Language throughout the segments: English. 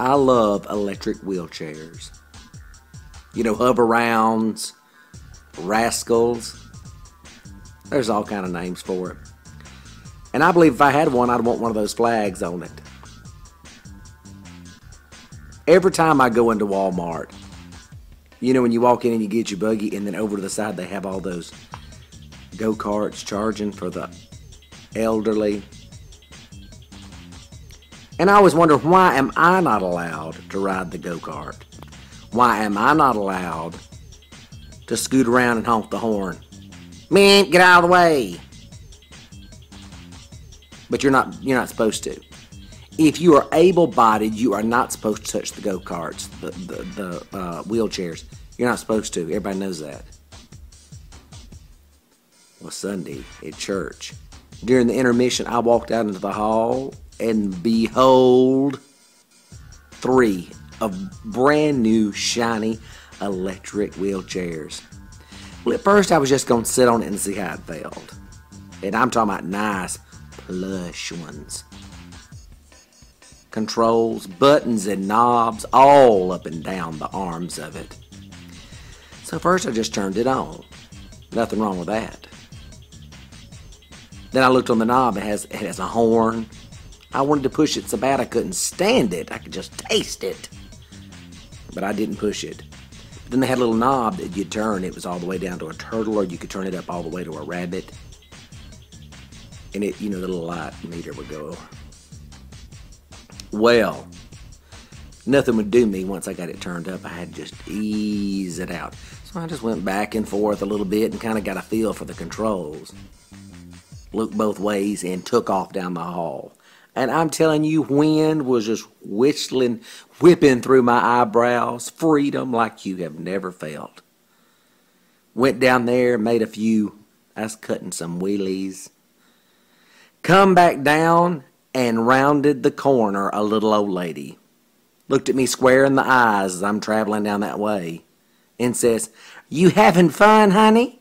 I love electric wheelchairs. You know, hover rounds, rascals. There's all kind of names for it. And I believe if I had one, I'd want one of those flags on it. Every time I go into Walmart, you know, when you walk in and you get your buggy, and then over to the side they have all those go-karts charging for the elderly. And I always wonder, why am I not allowed to ride the go-kart? Why am I not allowed to scoot around and honk the horn? Man, get out of the way. But you're not supposed to. If you are able-bodied, you are not supposed to touch the go-karts, the wheelchairs. You're not supposed to. Everybody knows that. Well, Sunday at church, during the intermission, I walked out into the hall, and behold, 3 of brand new, shiny, electric wheelchairs. Well, at first I was just going to sit on it and see how it felt. And I'm talking about nice, plush ones. Controls, buttons, and knobs all up and down the arms of it. So first I just turned it on. Nothing wrong with that. Then I looked on the knob. It has a horn. I wanted to push it so bad I couldn't stand it. I could just taste it. But I didn't push it. Then they had a little knob that you turn. It was all the way down to a turtle, or you could turn it up all the way to a rabbit. And it, you know, the little light meter would go. Well, nothing would do me once I got it turned up. I had to just ease it out. So I just went back and forth a little bit and kind of got a feel for the controls. Looked both ways and took off down the hall. And I'm telling you, wind was just whipping through my eyebrows. Freedom like you have never felt. Went down there, made a few. I was cutting some wheelies. Come back down and rounded the corner a little old lady. Looked at me square in the eyes as I'm traveling down that way. And says, "You having fun, honey?"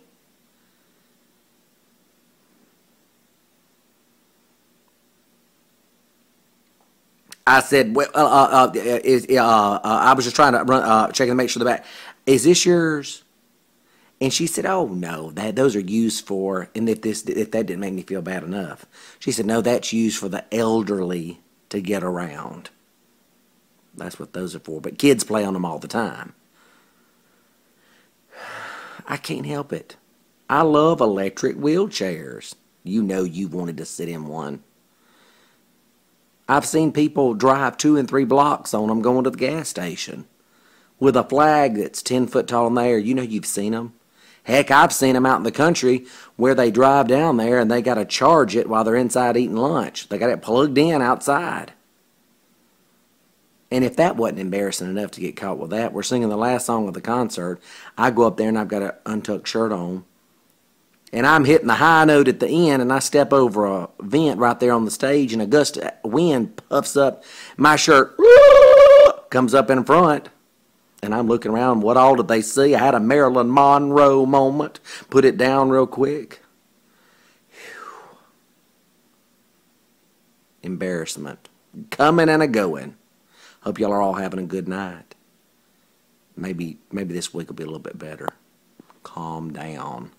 I said, "Well, I was just trying to run, checking to make sure the back. Is this yours?" And she said, "Oh no, those are used for." And if that didn't make me feel bad enough, she said, "No, that's used for the elderly to get around. That's what those are for. But kids play on them all the time." I can't help it. I love electric wheelchairs. You know you wanted to sit in one. I've seen people drive 2 and 3 blocks on them going to the gas station with a flag that's 10 foot tall in the air. You know you've seen them. Heck, I've seen them out in the country where they drive down there and they got to charge it while they're inside eating lunch. They got it plugged in outside. And if that wasn't embarrassing enough to get caught with that, we're singing the last song of the concert. I go up there and I've got an untucked shirt on. And I'm hitting the high note at the end, and I step over a vent right there on the stage, and a gust of wind puffs up. My shirt comes up in front, and I'm looking around. What all did they see? I had a Marilyn Monroe moment. Put it down real quick. Whew. Embarrassment. Coming and a-going. Hope y'all are all having a good night. Maybe this week will be a little bit better. Calm down.